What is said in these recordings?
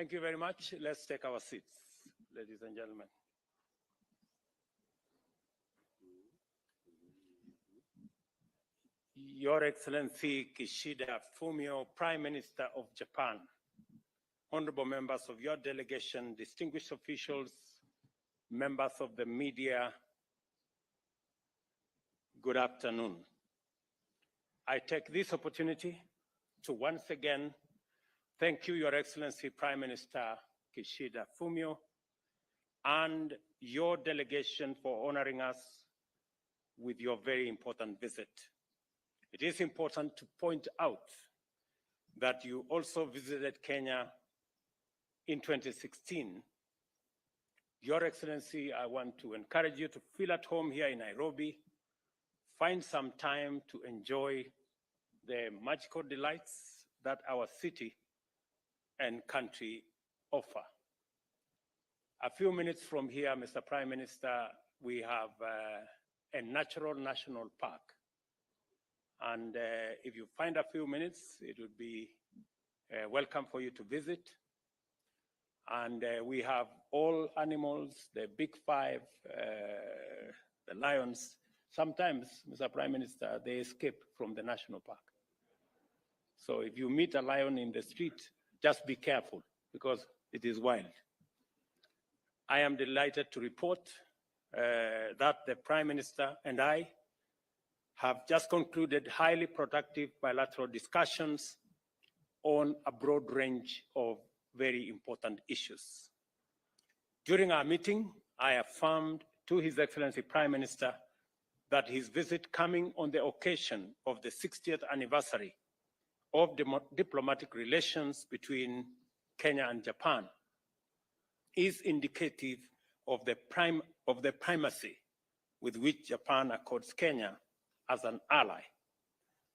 Thank you very much. Let's take our seats, ladies and gentlemen. Your Excellency Kishida Fumio, Prime Minister of Japan, honorable members of your delegation, distinguished officials, members of the media, good afternoon. I take this opportunity to once again thank you, Your Excellency Prime Minister Kishida Fumio, and your delegation for honoring us with your very important visit. It is important to point out that you also visited Kenya in 2016. Your Excellency, I want to encourage you to feel at home here in Nairobi, find some time to enjoy the magical delights that our city and country offer. A few minutes from here, Mr. Prime Minister, we have a natural national park. And if you find a few minutes, it would be welcome for you to visit. And we have all animals, the big five, the lions. Sometimes, Mr. Prime Minister, they escape from the national park. So if you meet a lion in the street, just be careful because it is wild. I am delighted to report that the Prime Minister and I have just concluded highly productive bilateral discussions on a broad range of very important issues. During our meeting, I affirmed to His Excellency Prime Minister that his visit coming on the occasion of the 60th anniversary of diplomatic relations between Kenya and Japan is indicative of the primacy with which Japan accords Kenya as an ally.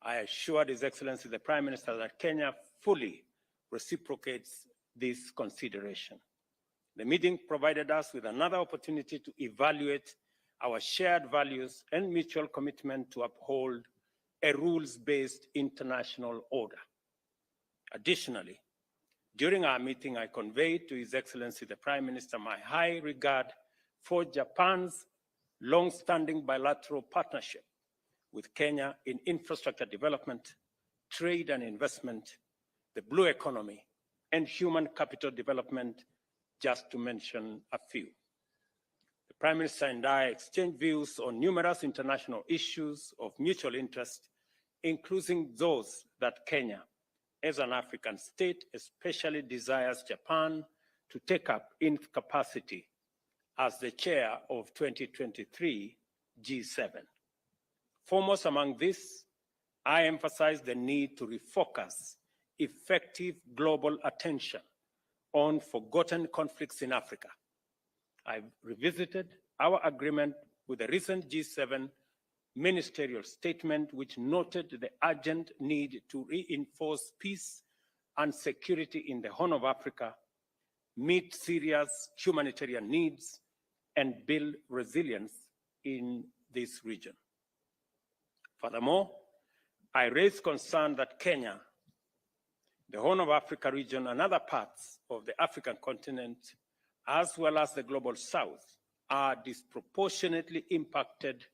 I assured His Excellency the Prime Minister that Kenya fully reciprocates this consideration. The meeting provided us with another opportunity to evaluate our shared values and mutual commitment to uphold a rules-based international order. Additionally, during our meeting, I conveyed to His Excellency the Prime Minister my high regard for Japan's long-standing bilateral partnership with Kenya in infrastructure development, trade and investment, the blue economy, and human capital development, just to mention a few. The Prime Minister and I exchanged views on numerous international issues of mutual interest, including those that Kenya, as an African state, especially desires Japan to take up in capacity as the chair of 2023 G7. Foremost among this, I emphasize the need to refocus effective global attention on forgotten conflicts in Africa. I've revisited our agreement with the recent G7 ministerial statement, which noted the urgent need to reinforce peace and security in the Horn of Africa, meet serious humanitarian needs, and build resilience in this region. Furthermore, I raised concern that Kenya, the Horn of Africa region, and other parts of the African continent, as well as the global South, are disproportionately impacted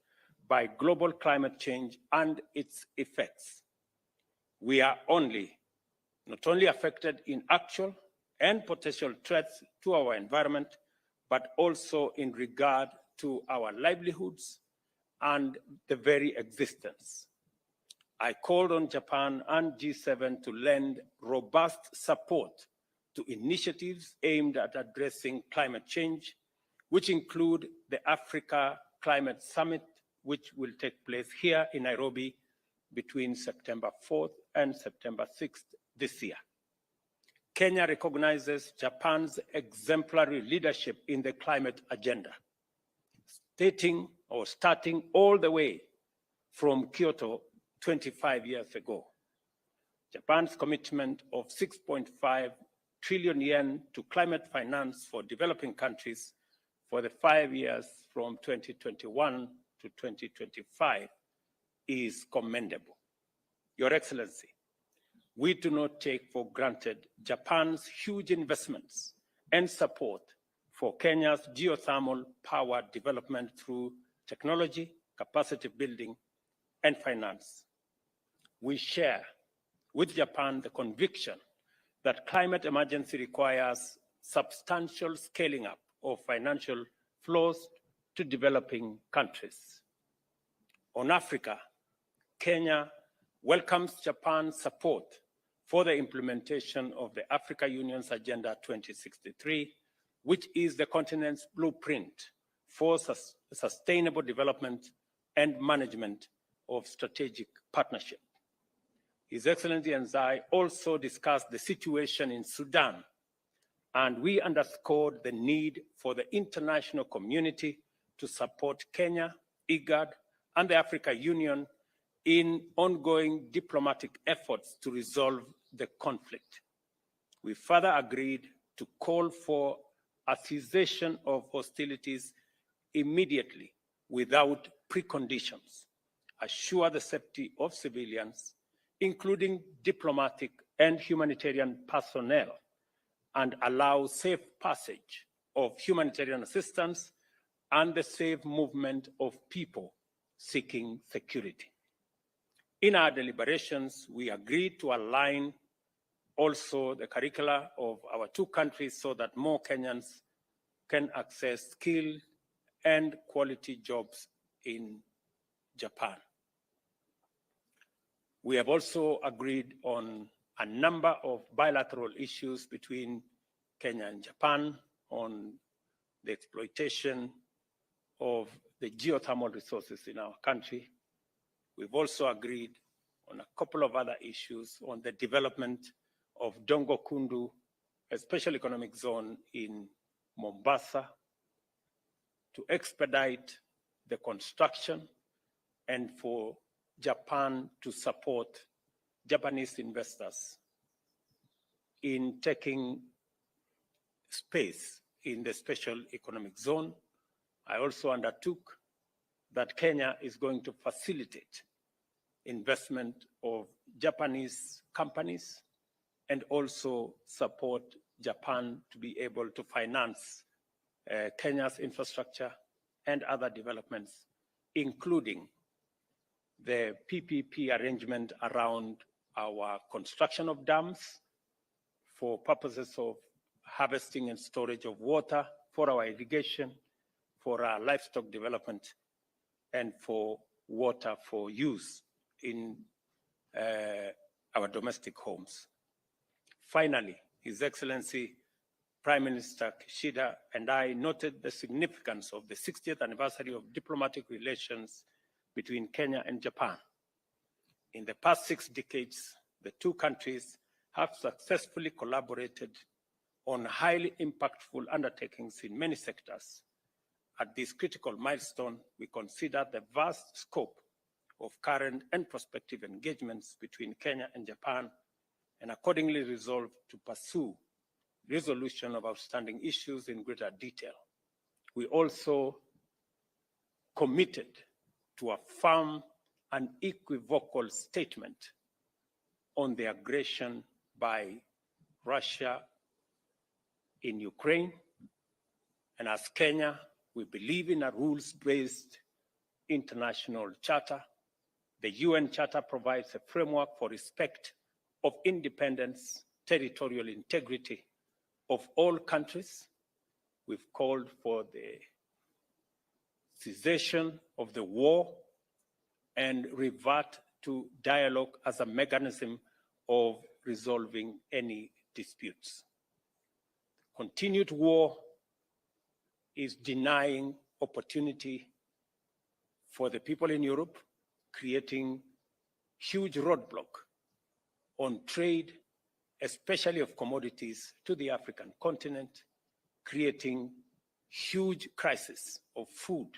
by global climate change and its effects. We are not only affected in actual and potential threats to our environment, but also in regard to our livelihoods and the very existence. I called on Japan and G7 to lend robust support to initiatives aimed at addressing climate change, which include the Africa Climate Summit, which will take place here in Nairobi between September 4th and September 6th this year. Kenya recognizes Japan's exemplary leadership in the climate agenda, starting all the way from Kyoto 25 years ago. Japan's commitment of 6.5 trillion yen to climate finance for developing countries for the 5 years from 2021 to 2025 is commendable. Your Excellency, we do not take for granted Japan's huge investments and support for Kenya's geothermal power development through technology, capacity building, and finance. We share with Japan the conviction that climate emergency requires substantial scaling up of financial flows to developing countries. On Africa, Kenya welcomes Japan's support for the implementation of the Africa Union's Agenda 2063, which is the continent's blueprint for sustainable development and management of strategic partnership. His Excellency and I also discussed the situation in Sudan, and we underscored the need for the international community to support Kenya, IGAD, and the Africa Union in ongoing diplomatic efforts to resolve the conflict. We further agreed to call for a cessation of hostilities immediately without preconditions, assure the safety of civilians, including diplomatic and humanitarian personnel, and allow safe passage of humanitarian assistance and the safe movement of people seeking security. In our deliberations, we agreed to align also the curricula of our two countries so that more Kenyans can access skilled and quality jobs in Japan. We have also agreed on a number of bilateral issues between Kenya and Japan on the exploitation of the geothermal resources in our country. We've also agreed on a couple of other issues on the development of Dongo Kundu, a special economic zone in Mombasa, to expedite the construction and for Japan to support Japanese investors in taking space in the special economic zone. I also undertook that Kenya is going to facilitate investment of Japanese companies and also support Japan to be able to finance Kenya's infrastructure and other developments, including the PPP arrangement around our construction of dams for purposes of harvesting and storage of water, for our irrigation, for our livestock development, and for water for use in our domestic homes. Finally, His Excellency Prime Minister Kishida and I noted the significance of the 60th anniversary of diplomatic relations between Kenya and Japan. In the past 6 decades, the two countries have successfully collaborated on highly impactful undertakings in many sectors. At this critical milestone, we consider the vast scope of current and prospective engagements between Kenya and Japan, and accordingly resolved to pursue resolution of outstanding issues in greater detail. We also committed to a firm and unequivocal statement on the aggression by Russia in Ukraine. And as Kenya, we believe in a rules-based international charter. The UN Charter provides a framework for respect of independence, territorial integrity of all countries. We've called for the cessation of the war and revert to dialogue as a mechanism of resolving any disputes. Continued war is denying opportunity for the people in Europe, creating huge roadblock on trade, especially of commodities to the African continent, creating huge crisis of food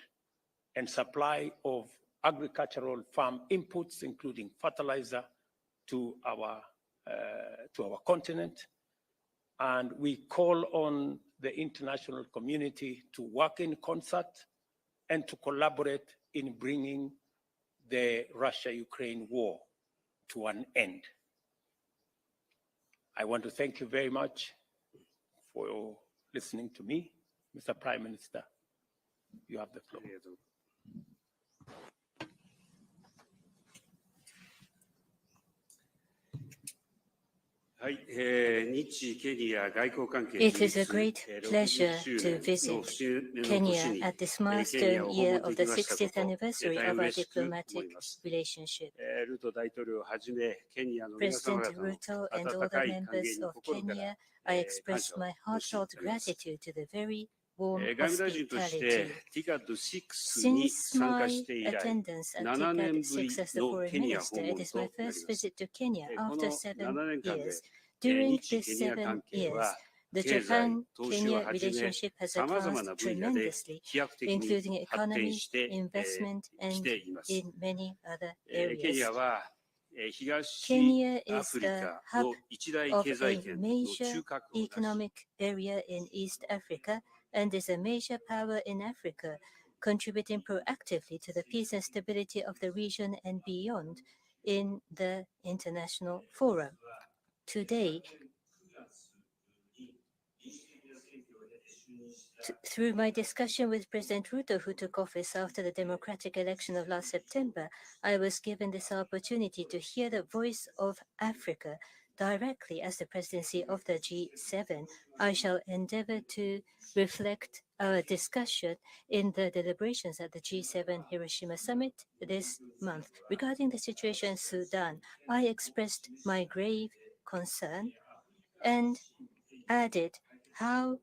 and supply of agricultural farm inputs, including fertilizer, to our continent. And we call on the international community to work in concert and to collaborate in bringing the Russia-Ukraine war to an end. I want to thank you very much for listening to me. Mr. Prime Minister, you have the floor. はい、日ケニア外交関係 It is a great pleasure to visit Kenya at this milestone year of the 60th anniversary of our diplomatic relationship. President Ruto and all the members of Kenya, I express my heartfelt gratitude to the very warm hospitality. Since my attendance at TICAD 6 as the foreign minister, it is my first visit to Kenya after 7 years. During these 7 years, the Japan-Kenya relationship has advanced tremendously, including economy, investment, and in many other areas. Kenya is the hub of a major economic area in East Africa and is a major power in Africa, contributing proactively to the peace and stability of the region and beyond in the international forum. Today, through my discussion with President Ruto, who took office after the democratic election of last September, I was given this opportunity to hear the voice of Africa directly as the presidency of the G7. I shall endeavor to reflect our discussion in the deliberations at the G7 Hiroshima Summit this month. Regarding the situation in Sudan, I expressed my grave concern and added how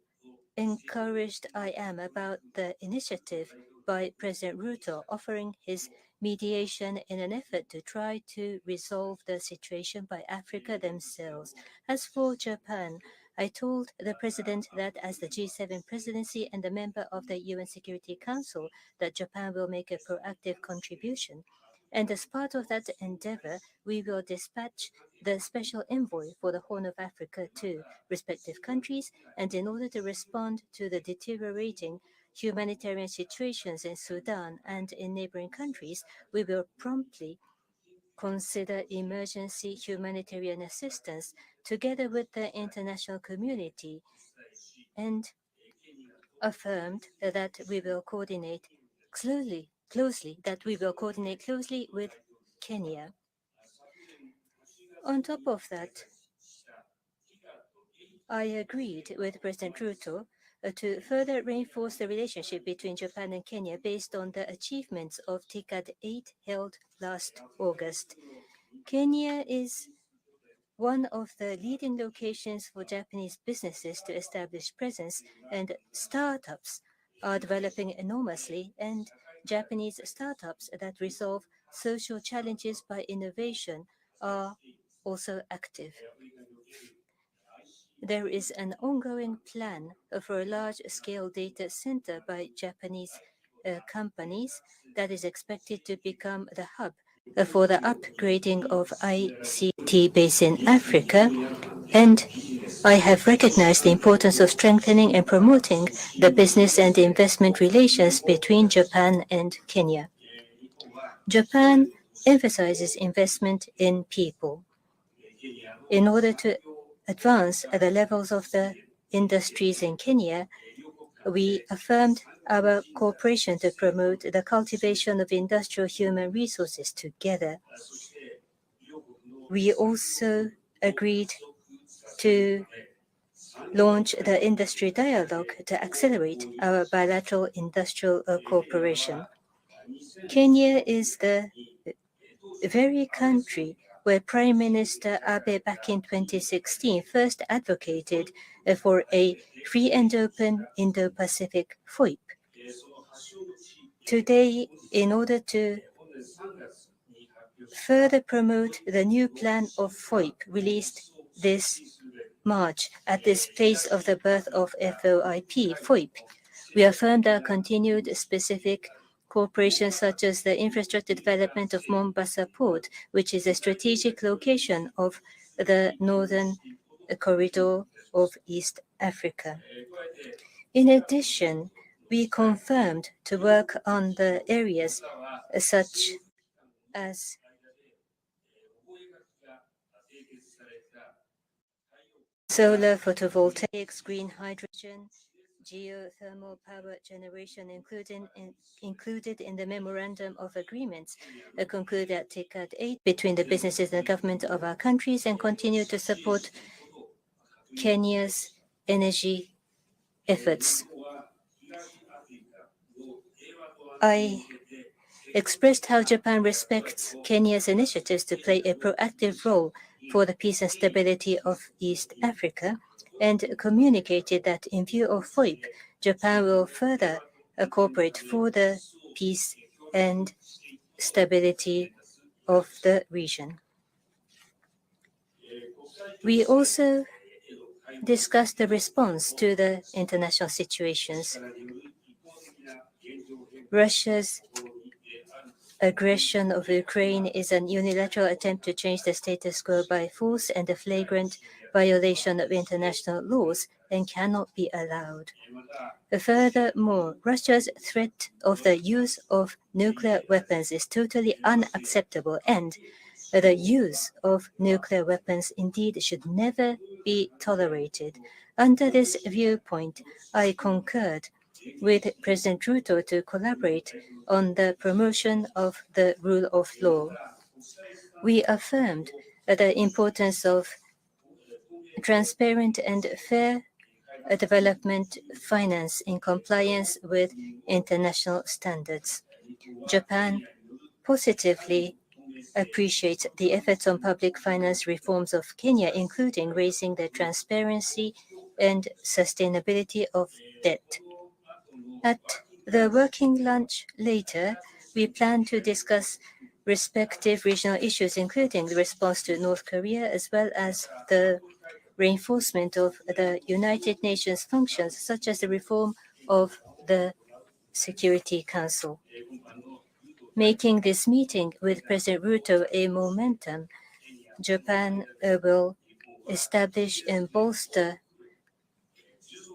encouraged I am about the initiative by President Ruto offering his mediation in an effort to try to resolve the situation by Africa themselves. As for Japan, I told the President that as the G7 presidency and a member of the UN Security Council, that Japan will make a proactive contribution. And as part of that endeavor, we will dispatch the special envoy for the Horn of Africa to respective countries, and in order to respond to the deteriorating humanitarian situations in Sudan and in neighboring countries, we will promptly consider emergency humanitarian assistance together with the international community, and affirmed that we will coordinate closely with Kenya. On top of that, I agreed with President Ruto to further reinforce the relationship between Japan and Kenya based on the achievements of TICAD 8 held last August. Kenya is one of the leading locations for Japanese businesses to establish presence, and startups are developing enormously, and Japanese startups that resolve social challenges by innovation are also active. There is an ongoing plan for a large-scale data center by Japanese companies that is expected to become the hub for the upgrading of ICT base in Africa, and I have recognized the importance of strengthening and promoting the business and investment relations between Japan and Kenya. Japan emphasizes investment in people. In order to advance at the levels of the industries in Kenya, we affirmed our cooperation to promote the cultivation of industrial human resources together. We also agreed to launch the industry dialogue to accelerate our bilateral industrial cooperation. Kenya is the very country where Prime Minister Abe back in 2016 first advocated for a free and open Indo-Pacific FOIP. Today, in order to further promote the new plan of FOIP released this March at this place of the birth of FOIP, we affirmed our continued specific cooperation, such as the infrastructure development of Mombasa Port, which is a strategic location of the northern corridor of East Africa. In addition, we confirmed to work on the areas such as solar photovoltaics, green hydrogen, geothermal power generation included in the Memorandum of Agreements concluded at TICAD 8 between the businesses and government of our countries and continue to support Kenya's energy efforts. I expressed how Japan respects Kenya's initiatives to play a proactive role for the peace and stability of East Africa and communicated that in view of FOIP, Japan will further cooperate for the peace and stability of the region. We also discussed the response to the international situations. Russia's aggression of Ukraine is an unilateral attempt to change the status quo by force and a flagrant violation of international laws and cannot be allowed. Furthermore, Russia's threat of the use of nuclear weapons is totally unacceptable, and the use of nuclear weapons indeed should never be tolerated. Under this viewpoint, I concurred with President Ruto to collaborate on the promotion of the rule of law. We affirmed the importance of transparent and fair development finance in compliance with international standards. Japan positively appreciates the efforts on public finance reforms of Kenya, including raising the transparency and sustainability of debt. At the working lunch later, we plan to discuss respective regional issues, including the response to North Korea, as well as the reinforcement of the United Nations functions, such as the reform of the Security Council. Making this meeting with President Ruto a momentum, Japan will establish and bolster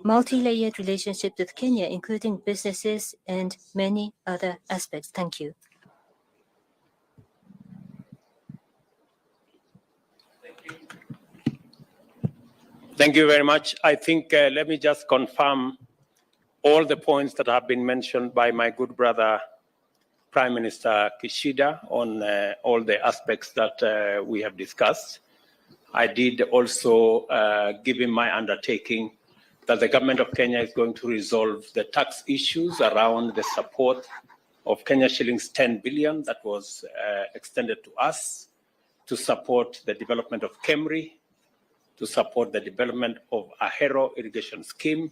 multi-layered relationships with Kenya, including businesses and many other aspects. Thank you. Thank you very much. I think let me just confirm all the points that have been mentioned by my good brother, Prime Minister Kishida, on all the aspects that we have discussed. I did also give him my undertaking that the government of Kenya is going to resolve the tax issues around the support of Kenya shillings 10 billion that was extended to us to support the development of KEMRI, to support the development of Ahero irrigation scheme,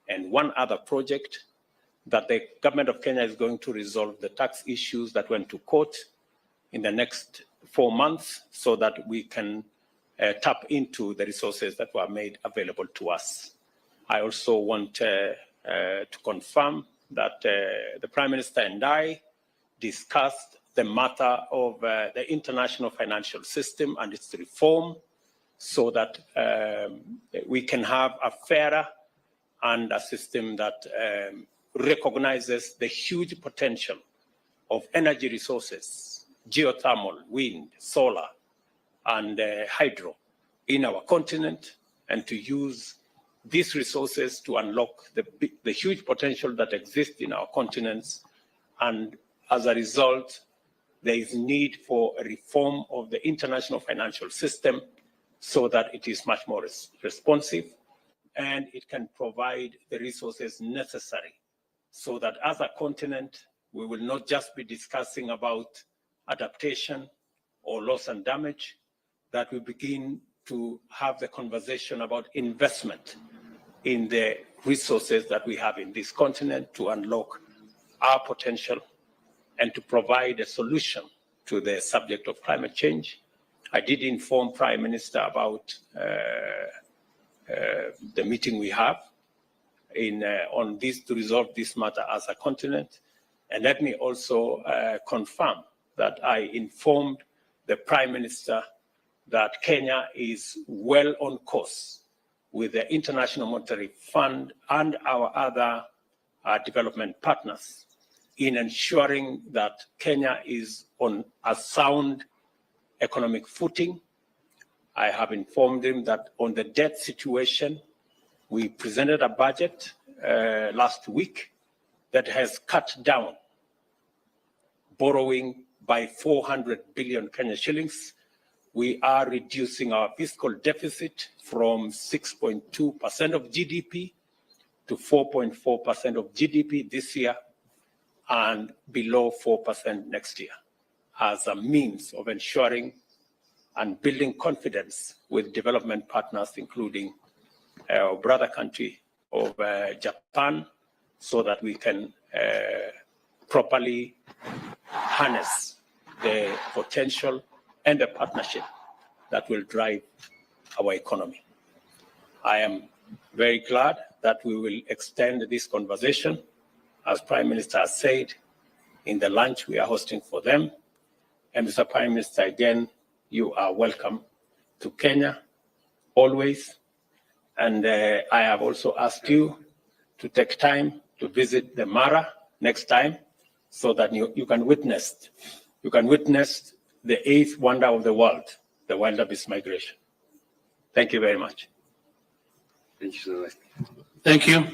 and one other project that the government of Kenya is going to resolve the tax issues that went to court in the next 4 months so that we can tap into the resources that were made available to us. I also want to confirm that the Prime Minister and I discussed the matter of the international financial system and its reform so that we can have a fairer and a system that recognizes the huge potential of energy resources, geothermal, wind, solar, and hydro in our continent, and to use these resources to unlock the huge potential that exists in our continents. And as a result, there is need for a reform of the international financial system so that it is much more responsive and it can provide the resources necessary so that as a continent, we will not just be discussing about adaptation or loss and damage, that we begin to have the conversation about investment in the resources that we have in this continent to unlock our potential and to provide a solution to the subject of climate change. I did inform Prime Minister about the meeting we have on this to resolve this matter as a continent. And let me also confirm that I informed the Prime Minister that Kenya is well on course with the International Monetary Fund and our other development partners in ensuring that Kenya is on a sound economic footing I have informed him that on the debt situation, we presented a budget last week that has cut down borrowing by 400 billion Kenya shillings. We are reducing our fiscal deficit from 6.2% of GDP to 4.4% of GDP this year and below 4% next year as a means of ensuring and building confidence with development partners, including our brother country of Japan, so that we can properly harness the potential and the partnership that will drive our economy. I am very glad that we will extend this conversation, as Prime Minister has said, in the lunch we are hosting for them. And Mr. Prime Minister, again, you are welcome to Kenya always. And I have also asked you to take time to visit the Mara next time, so that you can witness the 8th wonder of the world, the wildebeest migration. Thank you very much. Thank you so much. Thank you.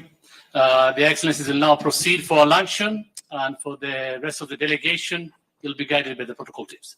The Excellencies will now proceed for luncheon, and for the rest of the delegation, you'll be guided by the protocol teams.